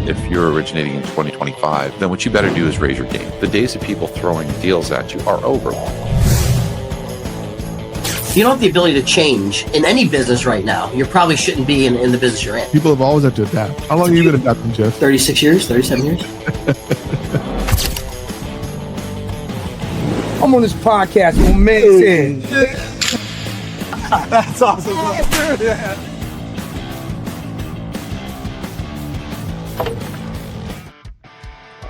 if you're originating in 2025, then what you better do is raise your game. The days of people throwing deals at you are over. If you don't have the ability to change in any business right now, you probably shouldn't be in the business you're in. People have always had to adapt. How long have you been adapting, Jeff? 36 years, 37 years. I'm on this podcast with man. That's awesome. Yeah.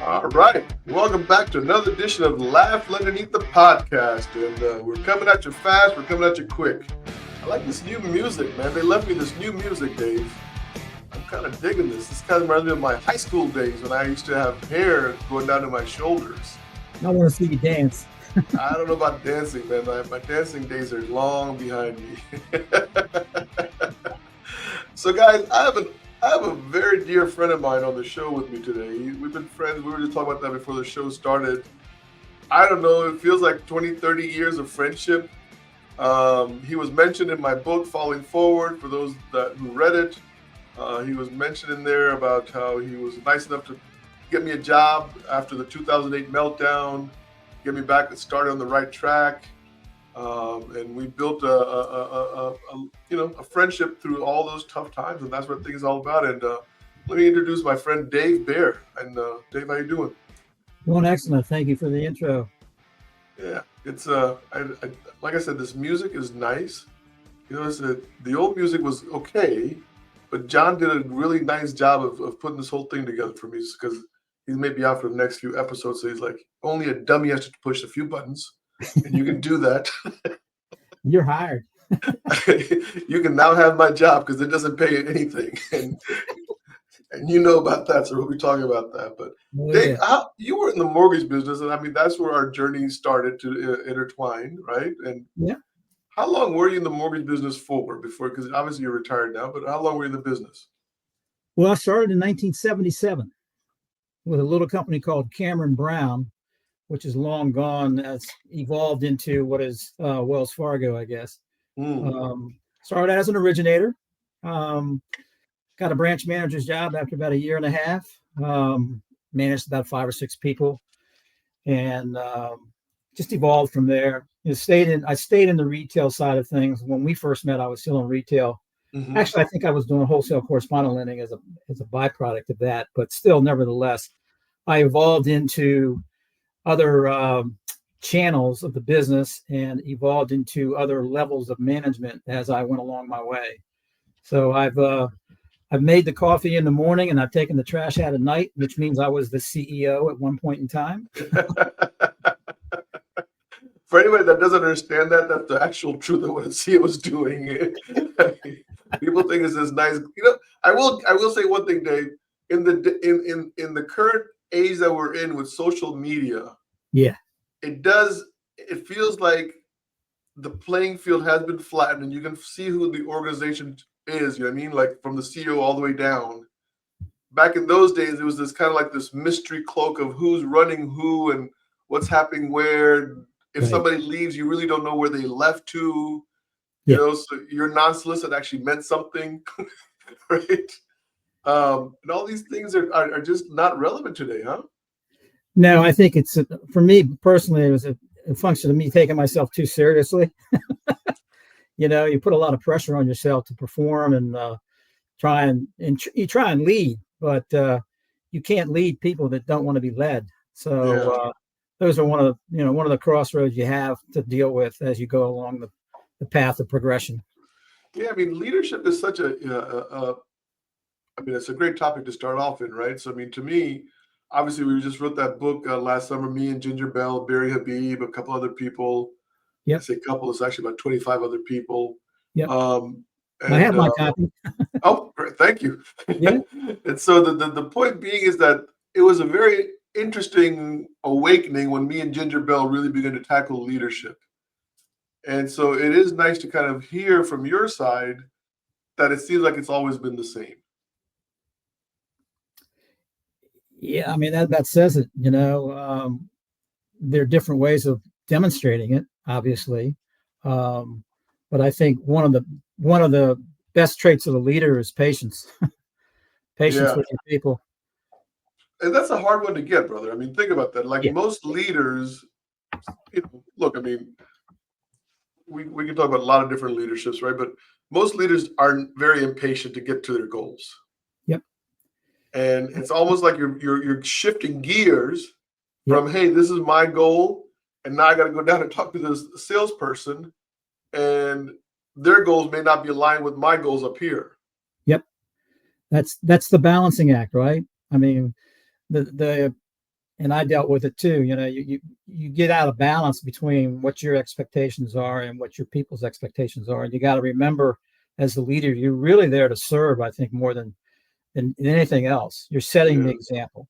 All right, welcome back to another edition of Laugh Underneath the Podcast, and we're coming at you fast, we're coming at you quick. I like this new music, man. They left me this new music, Dave. I'm kind of digging this. This kind of reminds me of my high school days when I used to have hair going down to my shoulders. I want to see you dance. I don't know about dancing, man. My dancing days are long behind me. So, guys, I have a very dear friend of mine on the show with me today. We've been friends. We were just talking about that before the show started. I don't know. It feels like 20, 30 years of friendship. He was mentioned in my book, Falling Forward, for those who read it. He was mentioned in there about how he was nice enough to get me a job after the 2008 meltdown, get me back and started on the right track. And we built a friendship through all those tough times, and that's what things all about. And let me introduce my friend Dave Baer. And Dave, how you doing? Doing excellent. Thank you for the intro. Yeah, it's like I said, this music is nice. You know, the old music was okay, but John did a really nice job of putting this whole thing together for me, because he's maybe out for the next few episodes. So he's like, only a dummy has to push a few buttons. And you can do that. You're hired. You can now have my job because it doesn't pay you anything. And you know about that, so we'll be talking about that. But Dave, you were in the mortgage business, and I mean, that's where our journey started to intertwine, right? And yeah. How long were you in the mortgage business for before? Because obviously you're retired now, but how long were you in the business? Well, I started in 1977 with a little company called Cameron Brown, which is long gone. That's evolved into what is Wells Fargo, I guess. Started as an originator, got a branch manager's job after about a year and a half, managed about 5 or 6 people, and just evolved from there. I stayed in the retail side of things. When we first met, I was still in retail. Mm-hmm. Actually, I think I was doing wholesale correspondent lending as a byproduct of that, but still, nevertheless, I evolved into other channels of the business and evolved into other levels of management as I went along my way. So I've made the coffee in the morning and I've taken the trash out at night, which means I was the CEO at one point in time. For anybody that doesn't understand that, that's the actual truth of what a CEO was doing. People think it's this nice, you know. I will say one thing, Dave. In the current age that we're in with social media, yeah, it feels like the playing field has been flattened, and you can see who the organization is. You know what I mean? Like from the CEO all the way down. Back in those days, it was this kind of like this mystery cloak of who's running who and what's happening where. If somebody leaves, you really don't know where they left to. You know, so your non-solicit actually meant something, right? And all these things are just not relevant today, huh? No, I think it's, for me personally, it was a function of me taking myself too seriously. You know, you put a lot of pressure on yourself to perform and you try and lead, but you can't lead people that don't want to be led. So those are one of the crossroads you have to deal with as you go along the path of progression. Yeah, I mean, leadership is such it's a great topic to start off in, right? So, I mean, to me, obviously, we just wrote that book last summer, me and Ginger Bell, Barry Habib, a couple other people. Yeah, I say couple, it's actually about 25 other people. Yeah. I have my copy. Oh, great. Thank you. Yeah. And so the point being is that it was a very interesting awakening when me and Ginger Bell really began to tackle leadership. And so it is nice to kind of hear from your side that it seems like it's always been the same. Yeah, I mean, that says it, you know. There are different ways of demonstrating it, obviously. But I think one of the best traits of the leader is patience. Patience with your people. And that's a hard one to get, brother. I mean, think about that. Like Yeah. most leaders, look, I mean, we can talk about a lot of different leaderships, right? But most leaders are very impatient to get to their goals. Yep. And it's almost like you're shifting gears Yep. from, hey, this is my goal, and now I got to go down and talk to this salesperson, and their goals may not be aligned with my goals up here. Yep. That's the balancing act, right? I mean, and I dealt with it too. You know, you get out of balance between what your expectations are and what your people's expectations are. And you got to remember, as the leader, you're really there to serve, I think, more than anything else. You're setting the example.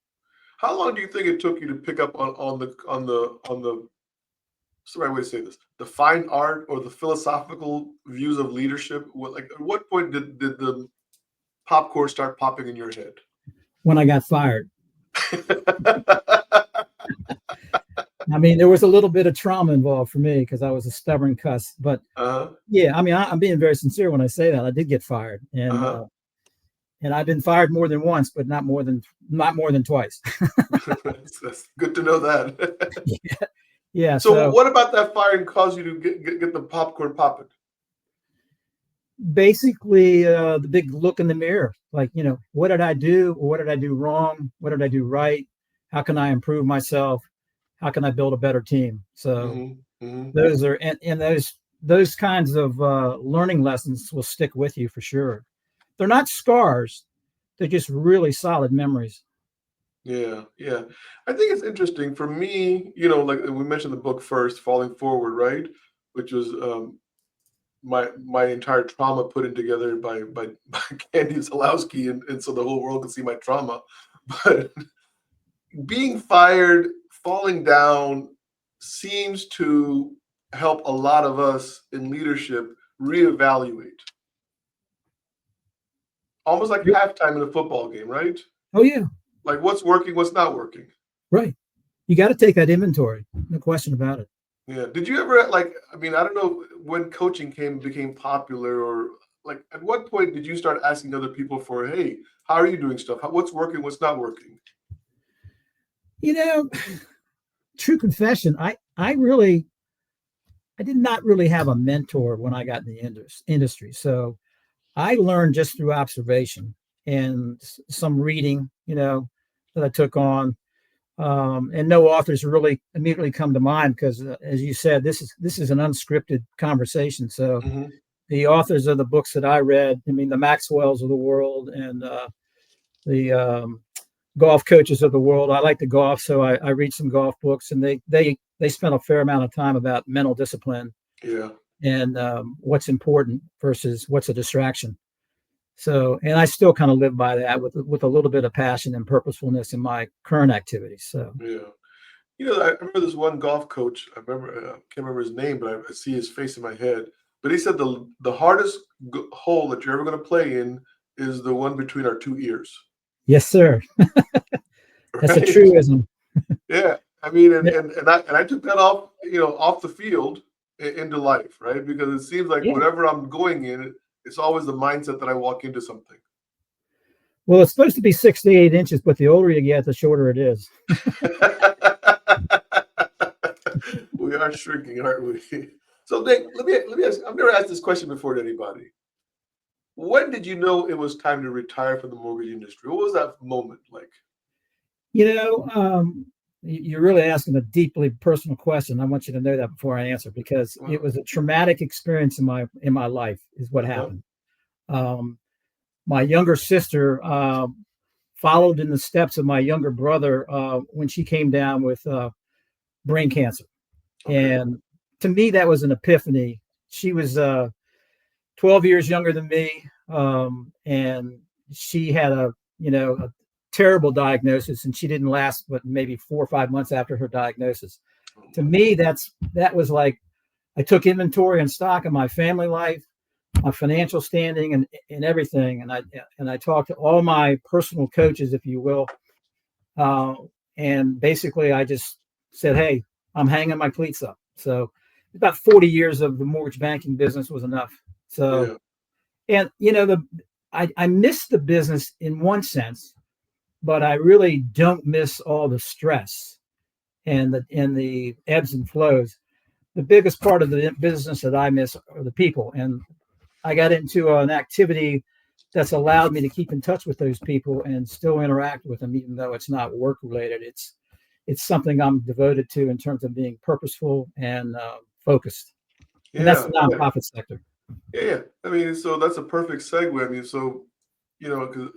How long do you think it took you to pick up on the what's the right way to say this? The fine art or the philosophical views of leadership? At what point did the popcorn start popping in your head? When I got fired. I mean, there was a little bit of trauma involved for me because I was a stubborn cuss. But yeah, I mean, I'm being very sincere when I say that. I did get fired, and I've been fired more than once, but not more than twice. That's good to know that. Yeah. So what about that firing caused you to get the popcorn popping? Basically, the big look in the mirror, like, you know, what did I do? What did I do wrong? What did I do right? How can I improve myself? How can I build a better team? So those are, and those kinds of learning lessons will stick with you for sure. They're not scars. They're just really solid memories. Yeah. I think it's interesting for me, you know, like we mentioned the book first, Falling Forward, right? Which was my entire trauma put in together by Candy Zalowski, and so the whole world could see my trauma. But being fired, falling down seems to help a lot of us in leadership reevaluate. Almost like halftime in a football game, right? Oh, yeah. Like what's working, what's not working. Right. You got to take that inventory. No question about it. Yeah. Did you ever, like, I mean, I don't know when coaching became popular, or like at what point did you start asking other people for, hey, how are you doing stuff? What's working, what's not working? You know, true confession, I did not really have a mentor when I got in the industry. So I learned just through observation and some reading, you know, that I took on. And no authors really immediately come to mind because, as you said, this is an unscripted conversation. So the authors of the books that I read, I mean, the Maxwells of the world and the golf coaches of the world. I like to golf, so I read some golf books, and they spent a fair amount of time about mental discipline. Yeah. And what's important versus what's a distraction. So, and I still kind of live by that with a little bit of passion and purposefulness in my current activities. So, yeah, you know, I remember this one golf coach. I can't remember his name, but I see his face in my head. But he said the hardest hole that you're ever going to play in is the one between our two ears. Yes, sir. That's a truism. Yeah, I mean, and I took that off, you know, off the field into life, right? Because it seems like whatever I'm going in, it's always the mindset that I walk into something. Well, it's supposed to be 6 to 8 inches, but the older you get, the shorter it is. We are shrinking, aren't we? So, Dave, let me ask. I've never asked this question before to anybody. When did you know it was time to retire from the mortgage industry? What was that moment like? You know, you're really asking a deeply personal question. I want you to know that before I answer, because it was a traumatic experience in my life is what happened. My younger sister followed in the steps of my younger brother when she came down with brain cancer. And to me, that was an epiphany. She was 12 years younger than me. And she had a terrible diagnosis, and she didn't last but maybe 4 or 5 months after her diagnosis. To me, that was like I took inventory and stock of my family life, my financial standing, and everything. And I talked to all my personal coaches, if you will. And basically I just said, hey, I'm hanging my cleats up. So about 40 years of the mortgage banking business was enough. So, and you know, I missed the business in one sense, but I really don't miss all the stress and the ebbs and flows. The biggest part of the business that I miss are the people. And I got into an activity that's allowed me to keep in touch with those people and still interact with them, even though it's not work related. It's something I'm devoted to in terms of being purposeful and focused. And that's the nonprofit sector. Yeah. I mean, so that's a perfect segue. I mean, so, because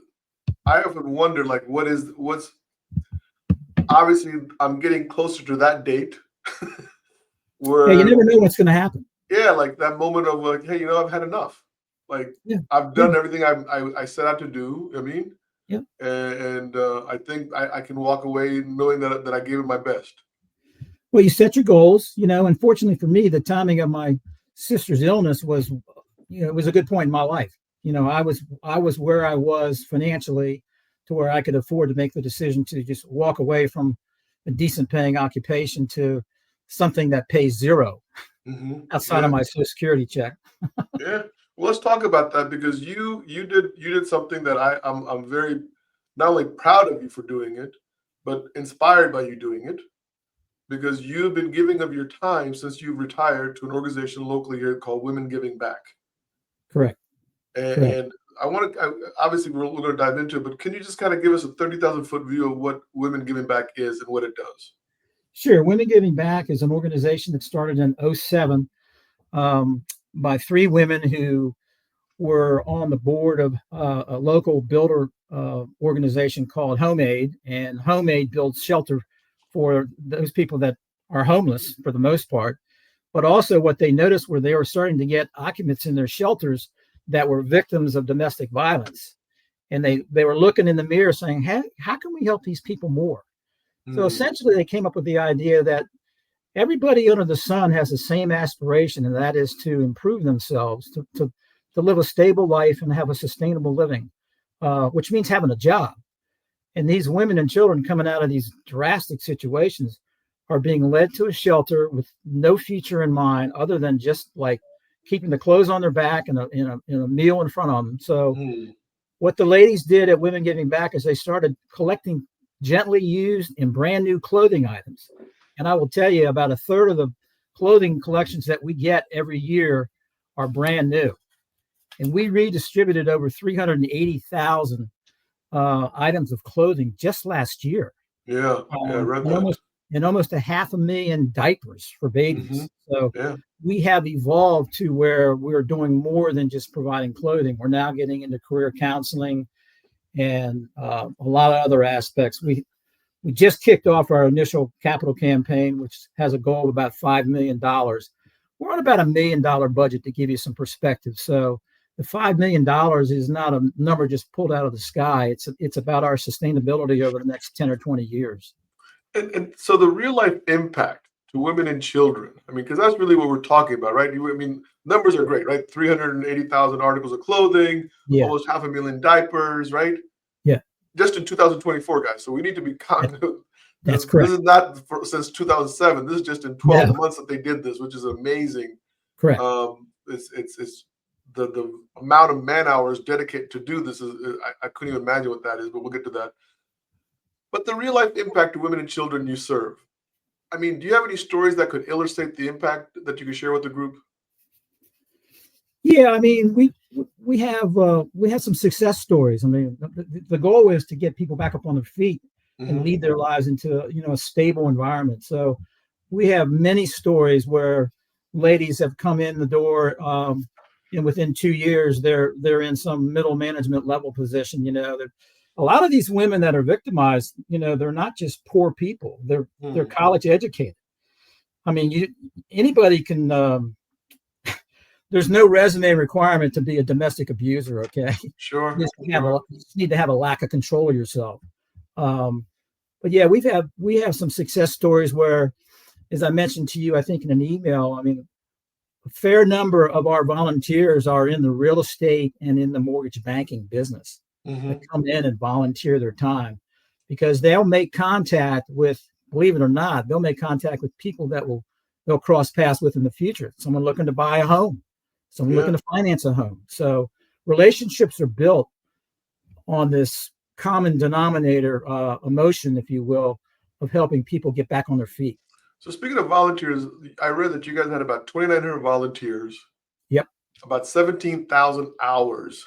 I often wonder, like, what's obviously I'm getting closer to that date where Yeah, you never know what's going to happen. Yeah, like that moment of like, hey, I've had enough. Like, I've done everything I set out to do. I mean, and I think I can walk away knowing that I gave it my best. Well, you set your goals, and fortunately for me, the timing of my sister's illness was, it was a good point in my life. I was where I was financially to where I could afford to make the decision to just walk away from a decent paying occupation to something that pays zero outside of my Social Security check. Yeah. Well, let's talk about that, because you did something that I'm very not only proud of you for doing it, but inspired by you doing it, because you've been giving of your time since you've retired to an organization locally here called Women Giving Back. Correct. And I want to, obviously we're going to dive into it, but can you just kind of give us a 30,000-foot view of what Women Giving Back is and what it does? Sure. Women Giving Back is an organization that started in 2007 by three women who were on the board of a local builder organization called Home Aid, and Home Aid builds shelter for those people that are homeless for the most part. But also what they noticed were they were starting to get occupants in their shelters that were victims of domestic violence. And they were looking in the mirror saying, hey, how can we help these people more? So essentially they came up with the idea that everybody under the sun has the same aspiration, and that is to improve themselves, to live a stable life and have a sustainable living, which means having a job. And these women and children coming out of these drastic situations are being led to a shelter with no future in mind other than just like keeping the clothes on their back and a meal in front of them. So what the ladies did at Women Giving Back is they started collecting gently used and brand new clothing items. And I will tell you, about a third of the clothing collections that we get every year are brand new. And we redistributed over 380,000 items of clothing just last year. Yeah, I read that. And almost 500,000 diapers for babies. So we have evolved to where we're doing more than just providing clothing. We're now getting into career counseling and a lot of other aspects. We just kicked off our initial capital campaign, which has a goal of about $5 million. We're on about $1 million budget, to give you some perspective. So the $5 million is not a number just pulled out of the sky. It's about our sustainability over the next 10 or 20 years. And so the real life impact to women and children, I mean, because that's really what we're talking about, right? I mean, numbers are great, right? 380,000 articles of clothing, almost 500,000 diapers, right? Yeah. Just in 2024, guys. So we need to be cognitive. That's correct. This is not since 2007. This is just in 12 months that they did this, which is amazing. Correct. It's the amount of man hours dedicated to do this is I couldn't even imagine what that is, but we'll get to that. But the real life impact to women and children you serve. I mean, do you have any stories that could illustrate the impact that you could share with the group? Yeah, I mean, we have some success stories. I mean, the goal is to get people back up on their feet and lead their lives into a stable environment. So we have many stories where ladies have come in the door, and within 2 years they're in some middle management level position. A lot of these women that are victimized, they're not just poor people. They're college educated. I mean, anybody can. There's no resume requirement to be a domestic abuser. Okay. Sure. You just need to have a lack of control of yourself. But yeah, we have some success stories where, as I mentioned to you, I think in an email, I mean, a fair number of our volunteers are in the real estate and in the mortgage banking business. That come in and volunteer their time, because they'll make contact with, believe it or not, they'll make contact with people that they'll cross paths with in the future. Someone looking to buy a home, someone looking to finance a home. So relationships are built on this common denominator emotion, if you will, of helping people get back on their feet. So speaking of volunteers, I read that you guys had about 2,900 volunteers. Yep. About 17,000 hours.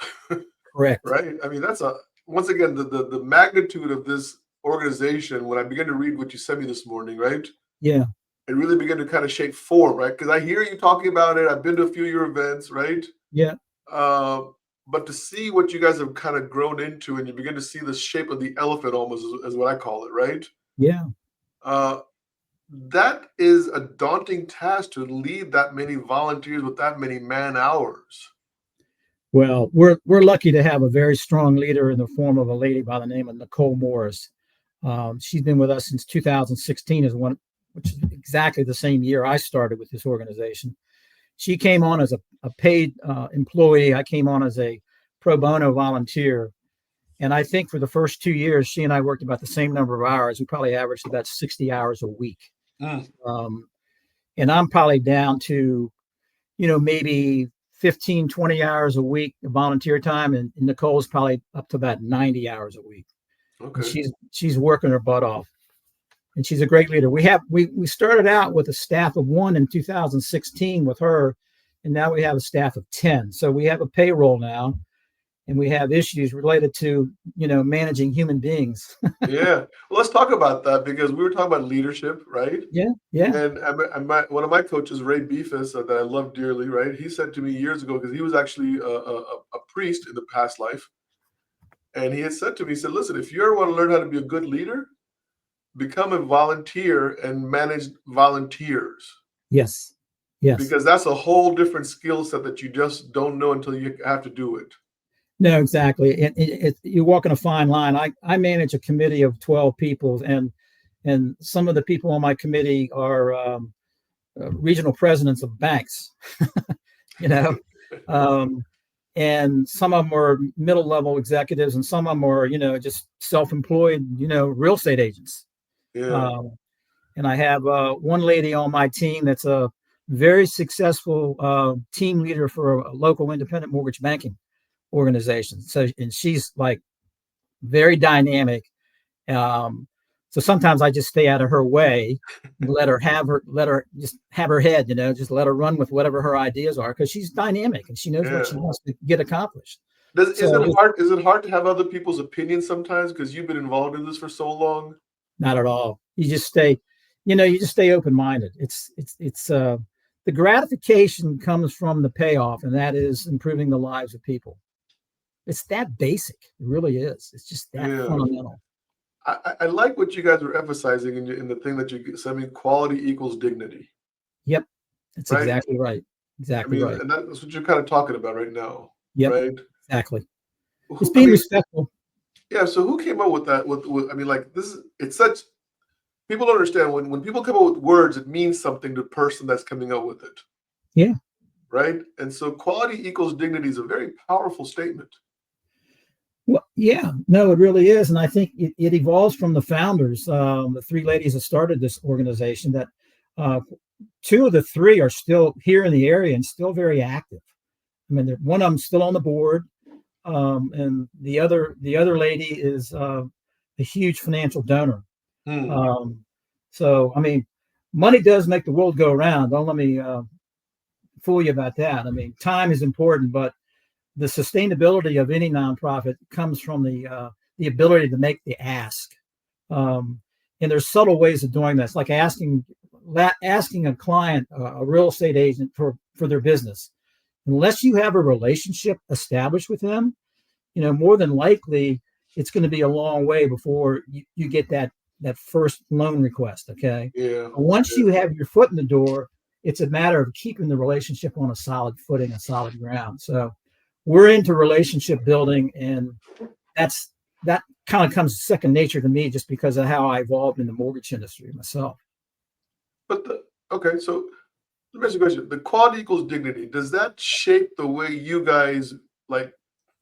Correct. Right? I mean, that's once again, the magnitude of this organization, when I began to read what you sent me this morning, right? Yeah. It really began to kind of shape form, right? Because I hear you talking about it. I've been to a few of your events, right? Yeah. But to see what you guys have kind of grown into, and you begin to see the shape of the elephant almost is what I call it, right? Yeah. That is a daunting task to lead that many volunteers with that many man hours. Well, we're lucky to have a very strong leader in the form of a lady by the name of Nicole Morris. She's been with us since 2016, which is exactly the same year I started with this organization. She came on as a paid employee. I came on as a pro bono volunteer. And I think for the first 2 years, she and I worked about the same number of hours. We probably averaged about 60 hours a week. And I'm probably down to, maybe 15, 20 hours a week of volunteer time. And Nicole's probably up to about 90 hours a week. Okay. And she's working her butt off. And she's a great leader. We started out with a staff of 1 in 2016 with her, and now we have a staff of 10. So we have a payroll now, and we have issues related to managing human beings. Yeah. Well, let's talk about that, because we were talking about leadership, right? Yeah. And one of my coaches, Ray Beefus, that I love dearly, right? He said to me years ago, because he was actually a priest in the past life, and he had said to me, he said, listen, if you ever want to learn how to be a good leader, become a volunteer and manage volunteers. Yes. Because that's a whole different skill set that you just don't know until you have to do it. No, exactly. You're walking a fine line. I manage a committee of 12 people, and some of the people on my committee are regional presidents of banks, and some of them are middle level executives, and some of them are, just self-employed, real estate agents. Yeah. And I have one lady on my team that's a very successful team leader for a local independent mortgage banking organization. So, and she's like very dynamic. So sometimes I just stay out of her way, and let her just have her head, just let her run with whatever her ideas are, because she's dynamic and she knows what she wants to get accomplished. Is it hard to have other people's opinions sometimes, because you've been involved in this for so long? Not at all. You just stay, open-minded. It's the gratification comes from the payoff, and that is improving the lives of people. It's that basic. It really is. It's just that fundamental. I like what you guys were emphasizing in the thing that you said. I mean, quality equals dignity. Yep. That's right? Exactly right. Exactly right. And that's what you're kind of talking about right now. Yep. Right. Exactly. It's being respectful. Yeah. So who came up with that? It's such, people don't understand when people come up with words, it means something to the person that's coming up with it. Yeah. Right. And so quality equals dignity is a very powerful statement. Well, yeah, no, it really is. And I think it evolves from the founders, the 3 ladies that started this organization, that 2 of the 3 are still here in the area and still very active. I mean, one of them still on the board. And the other lady is a huge financial donor. So, I mean, money does make the world go around. Don't let me fool you about that. I mean, time is important, but the sustainability of any nonprofit comes from the ability to make the ask. And there's subtle ways of doing this, like asking a client, a real estate agent for their business. Unless you have a relationship established with them, more than likely it's going to be a long way before you get that first loan request. Okay. Yeah. Once you have your foot in the door, it's a matter of keeping the relationship on a solid footing, a solid ground. So we're into relationship building, and that kind of comes second nature to me, just because of how I evolved in the mortgage industry myself. But so let me ask you a question. The quality equals dignity. Does that shape the way you guys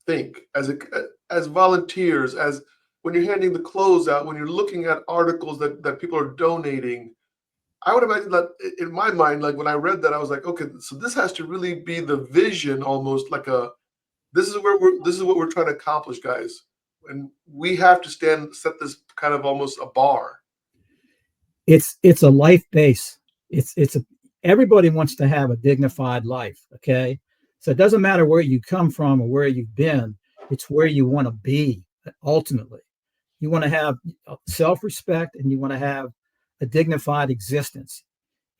think as volunteers, as when you're handing the clothes out, when you're looking at articles that people are donating? I would imagine that in my mind, like when I read that, I was like, okay, so this has to really be the vision, almost like this is what we're trying to accomplish, guys. and we have to set this kind of almost a bar. It's a life base. Everybody wants to have a dignified life. Okay. So it doesn't matter where you come from or where you've been. It's where you want to be. Ultimately, you want to have self-respect and you want to have a dignified existence.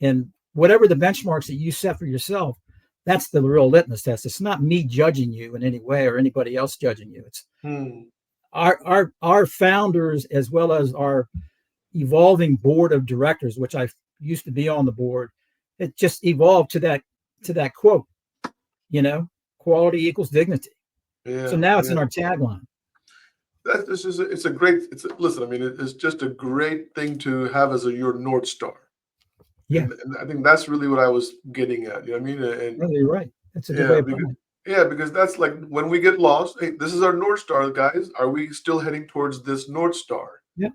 And whatever the benchmarks that you set for yourself, that's the real litmus test. It's not me judging you in any way or anybody else judging you. It's our founders, as well as our evolving board of directors, which I used to be on the board. It just evolved to that quote, quality equals dignity. Yeah, so now it's in our tagline. Listen, I mean, it's just a great thing to have as your North Star. Yeah. And I think that's really what I was getting at. You know what I mean? And no, you're right. That's a good way of putting it. Yeah, because that's like when we get lost, hey, this is our North Star, guys. Are we still heading towards this North Star? Yeah.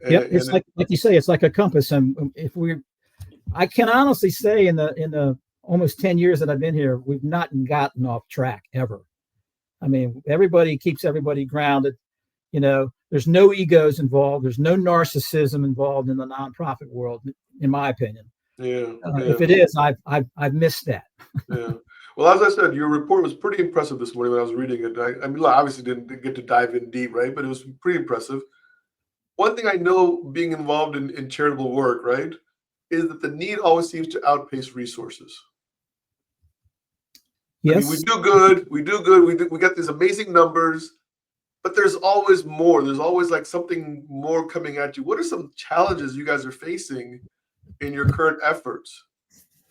It's like you say, it's like a compass. And I can honestly say in the almost 10 years that I've been here, we've not gotten off track ever. I mean, everybody keeps everybody grounded. There's no egos involved. There's no narcissism involved in the nonprofit world, in my opinion. If it is, I've missed that. Yeah. Well, as I said, your report was pretty impressive this morning when I was reading it. I mean, I obviously didn't get to dive in deep, right? But it was pretty impressive. One thing I know being involved in charitable work, right, is that the need always seems to outpace resources. Yes. I mean, we do good. We got these amazing numbers, but there's always more. There's always like something more coming at you. What are some challenges you guys are facing in your current efforts?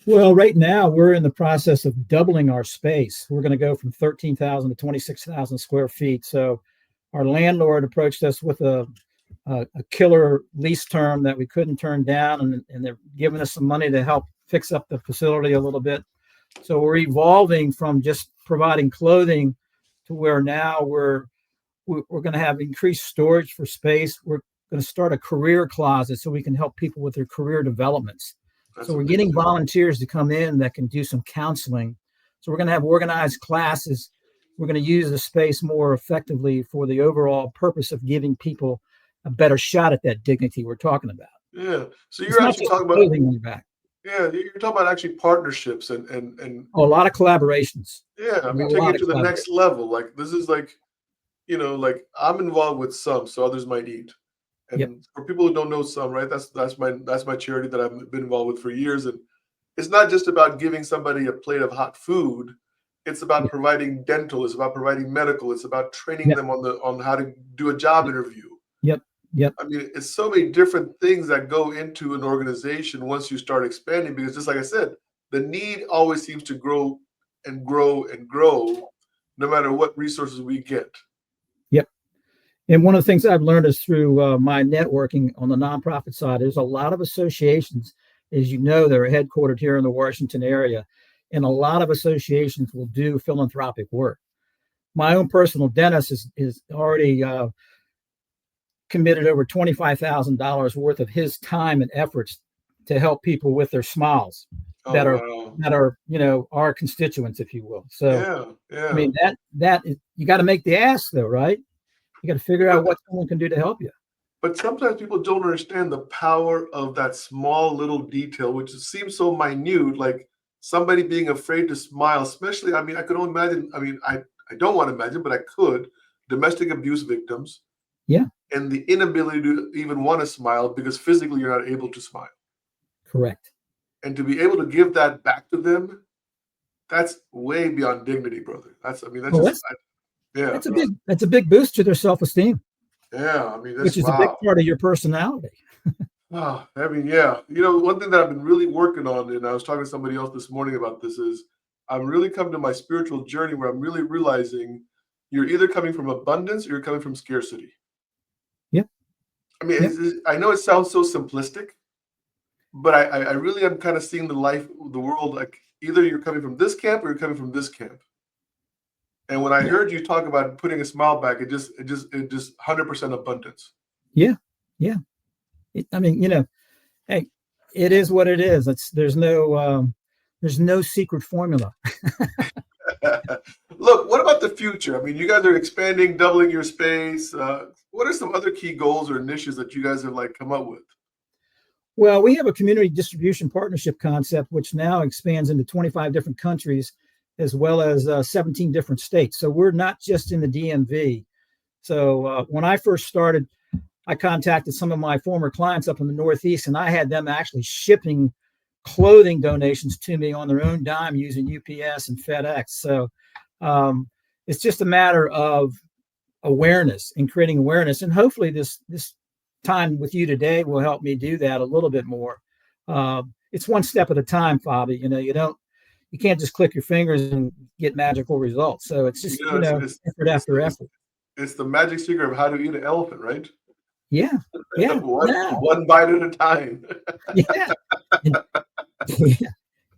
Well, right now we're in the process of doubling our space. We're going to go from 13,000 to 26,000 square feet. So our landlord approached us with a killer lease term that we couldn't turn down, and they're giving us some money to help fix up the facility a little bit. So we're evolving from just providing clothing to where now we're going to have increased storage for space. We're going to start a career closet so we can help people with their career developments. So we're getting volunteers to come in that can do some counseling. So we're going to have organized classes. We're going to use the space more effectively for the overall purpose of giving people a better shot at that dignity we're talking about. Yeah. So you're actually talking about you're talking about actually partnerships and a lot of collaborations. Yeah, I mean, take it to the next level. Like this is like, like I'm involved with some, so others might eat. And for people who don't know some, right, that's my charity that I've been involved with for years. And it's not just about giving somebody a plate of hot food. It's about providing dental. It's about providing medical. It's about training them on how to do a job interview. Yep. I mean, it's so many different things that go into an organization once you start expanding, because just like I said, the need always seems to grow and grow and grow, no matter what resources we get. Yep. And one of the things I've learned is through my networking on the nonprofit side, there's a lot of associations, as you know, that are headquartered here in the Washington area. And a lot of associations will do philanthropic work. My own personal dentist is already committed over $25,000 worth of his time and efforts to help people with their smiles that are our constituents, if you will. So I mean that you got to make the ask though, right? You got to figure out what someone can do to help you. But sometimes people don't understand the power of that small little detail, which seems so minute, like somebody being afraid to smile, especially, I mean, I could only imagine, I mean, I don't want to imagine, but I could, domestic abuse victims. Yeah. And the inability to even want to smile because physically you're not able to smile. Correct. And to be able to give that back to them, that's way beyond dignity, brother. That's a big boost to their self-esteem. Yeah, I mean, which is a big part of your personality. I mean, yeah. One thing that I've been really working on, and I was talking to somebody else this morning about this, is I'm really coming to my spiritual journey where I'm really realizing you're either coming from abundance or you're coming from scarcity. Yep. I mean, I know it sounds so simplistic, but I really am kind of seeing the world like either you're coming from this camp or you're coming from this camp. And when I heard you talk about putting a smile back, it just 100% abundance. Yeah. I mean, hey, it is what it is. There's no secret formula. Look, what about the future? I mean, you guys are expanding, doubling your space. What are some other key goals or niches that you guys have like come up with? Well, we have a community distribution partnership concept, which now expands into 25 different countries, as well as 17 different states. So we're not just in the DMV. So when I first started, I contacted some of my former clients up in the Northeast, and I had them actually shipping clothing donations to me on their own dime using UPS and FedEx. So it's just a matter of awareness and creating awareness. And hopefully this time with you today will help me do that a little bit more. It's one step at a time, Fobby. You can't just click your fingers and get magical results. So it's just, effort after effort. It's the magic secret of how to eat an elephant, right? Yeah. Yeah. One bite at a time. Yeah.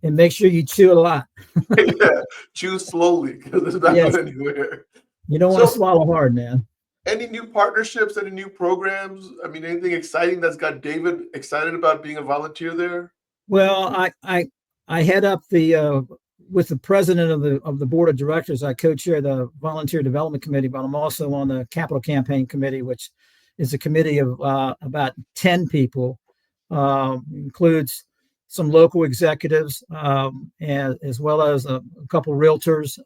And make sure you chew a lot. Yeah. Chew slowly because it's not going anywhere. You don't want to swallow hard, man. Any new partnerships, any new programs? I mean, anything exciting that's got David excited about being a volunteer there? Well, I head up with the president of the board of directors. I co-chair the volunteer development committee, but I'm also on the capital campaign committee, which is a committee of about 10 people, includes some local executives, and as well as a couple realtors.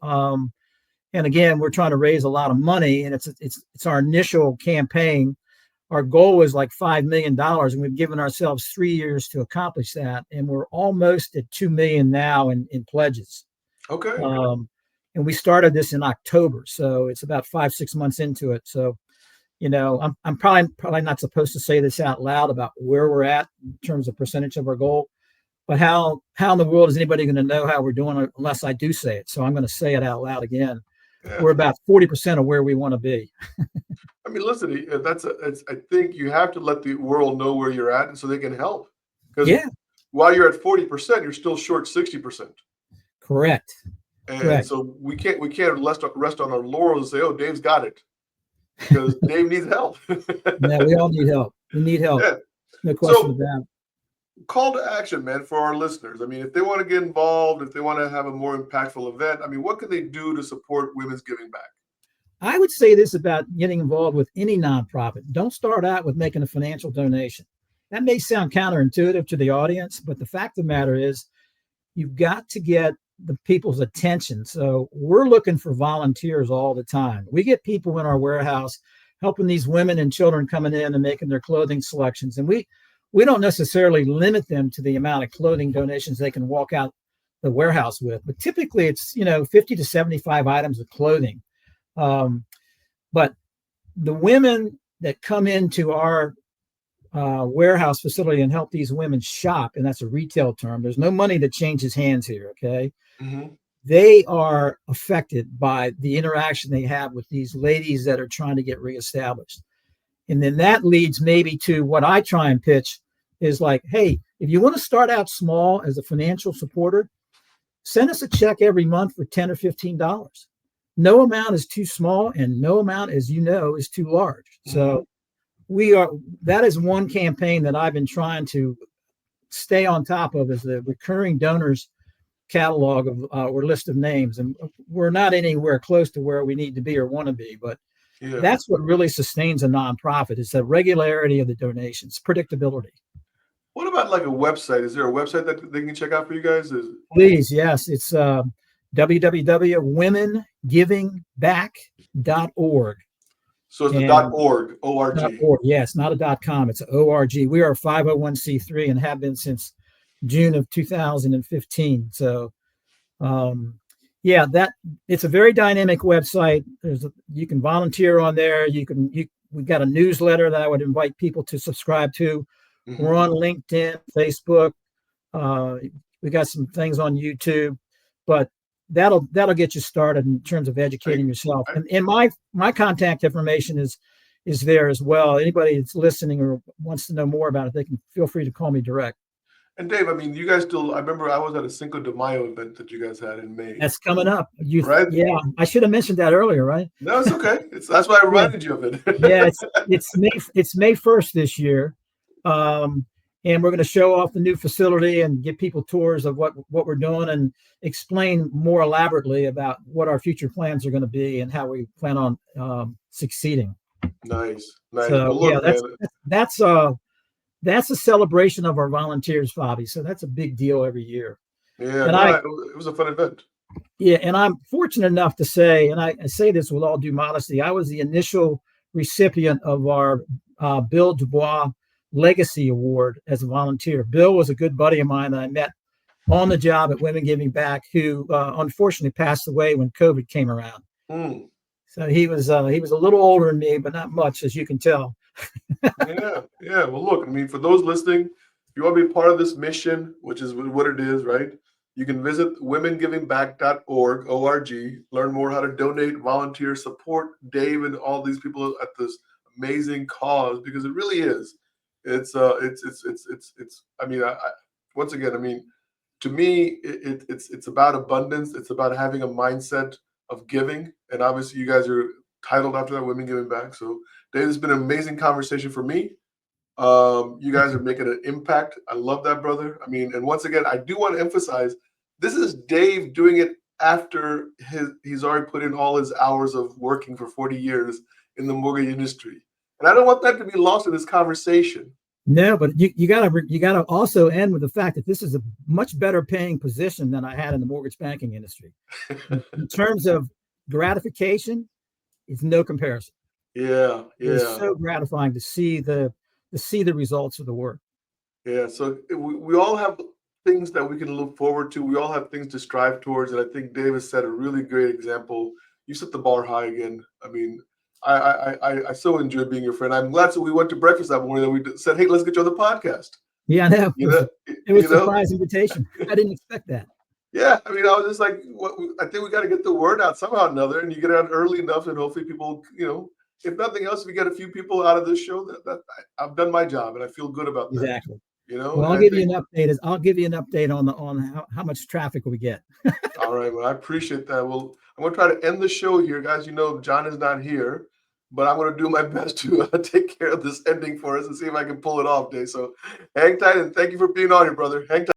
And again, we're trying to raise a lot of money, and it's our initial campaign. Our goal is like $5 million, and we've given ourselves 3 years to accomplish that. And we're almost at 2 million now in pledges. Okay. And we started this in October, so it's about 5-6 months into it. So, I'm probably not supposed to say this out loud about where we're at in terms of percentage of our goal, but how in the world is anybody going to know how we're doing unless I do say it? So I'm going to say it out loud again. Yeah. We're about 40% of where we want to be. I mean, listen, I think you have to let the world know where you're at, and so they can help. Because while you're at 40%, you're still short 60%. Correct. And so we can't rest on our laurels and say, "Oh, Dave's got it," because Dave needs help. Yeah, we all need help. We need help. Yeah. No question about it. Call to action, man, for our listeners. I mean, if they want to get involved, if they want to have a more impactful event, I mean, what can they do to support women's giving back? I would say this about getting involved with any nonprofit. Don't start out with making a financial donation. That may sound counterintuitive to the audience, but the fact of the matter is you've got to get the people's attention. So we're looking for volunteers all the time. We get people in our warehouse helping these women and children coming in and making their clothing selections. And we don't necessarily limit them to the amount of clothing donations they can walk out the warehouse with, but typically it's 50 to 75 items of clothing. But the women that come into our warehouse facility and help these women shop, and that's a retail term, there's no money that changes hands here, okay? Mm-hmm. They are affected by the interaction they have with these ladies that are trying to get reestablished. And then that leads maybe to what I try and pitch is like, hey, if you want to start out small as a financial supporter, send us a check every month for $10 or $15. No amount is too small, and no amount, as you know, is too large. So that is one campaign that I've been trying to stay on top of, is the recurring donors catalog of or list of names. And we're not anywhere close to where we need to be or want to be, but that's what really sustains a nonprofit, is the regularity of the donations, predictability. What about like a website? Is there a website that they can check out for you guys? Please, yes. It's www.womengivingback.org. So it's the .org, O-R-G. .org. Yes, not a .com. It's O-R-G. We are a 501c3 and have been since June of 2015. So, it's a very dynamic website. You can volunteer on there. We've got a newsletter that I would invite people to subscribe to. Mm-hmm. We're on LinkedIn, Facebook. We got some things on YouTube, but that'll get you started in terms of educating yourself. And my contact information is there as well. Anybody that's listening or wants to know more about it, they can feel free to call me direct. And Dave, I mean, you guys still, I remember I was at a Cinco de Mayo event that you guys had in May. That's coming up. Right? Yeah. I should have mentioned that earlier, right? No, it's okay. That's why I reminded you of it. Yeah. It's May 1st this year. and we're going to show off the new facility and give people tours of what we're doing and explain more elaborately about what our future plans are going to be and how we plan on succeeding. Nice. Well, So look, yeah, man. that's a celebration of our volunteers, Fobby. So that's a big deal every year. Yeah, And it was a fun event. Yeah, and I'm fortunate enough to say, and I say this with all due modesty, I was the initial recipient of our Bill Dubois Legacy Award as a volunteer. Bill was a good buddy of mine that I met on the job at Women Giving Back, who unfortunately passed away when COVID came around. Mm. So he was a little older than me, but not much, as you can tell. Yeah. Well, look, I mean, for those listening, if you want to be part of this mission, which is what it is, right? You can visit womengivingback.org, learn more how to donate, volunteer, support Dave and all these people at this amazing cause, because it really is. It's I mean, once again, I mean, to me, it's about abundance. It's about having a mindset of giving, and obviously, you guys are titled after that, Women Giving Back. So, Dave, it's been an amazing conversation for me. You guys are making an impact. I love that, brother. I mean, and once again, I do want to emphasize, this is Dave doing it after he's already put in all his hours of working for 40 years in the mortgage industry. And I don't want that to be lost in this conversation. No, but you gotta also end with the fact that this is a much better paying position than I had in the mortgage banking industry. In terms of gratification, it's no comparison. Yeah. It's so gratifying to see the results of the work. Yeah. So we all have things that we can look forward to. We all have things to strive towards. And I think Dave has set a really great example. You set the bar high again. I mean, I so enjoyed being your friend. I'm glad we went to breakfast that morning and we said, hey, let's get you on the podcast. Yeah, I know. It was a surprise invitation. I didn't expect that. Yeah, I mean, I was just like, I think we got to get the word out somehow or another, and you get it out early enough, and hopefully people, if nothing else, if we get a few people out of this show, that I've done my job, and I feel good about that. Exactly. Well, I'll give you an update. I'll give you an update on how much traffic we get. All right, well, I appreciate that. Well, I'm gonna try to end the show here, guys. John is not here, but I'm gonna do my best to take care of this ending for us and see if I can pull it off, Dave. So hang tight, and thank you for being on here, brother. Hang tight.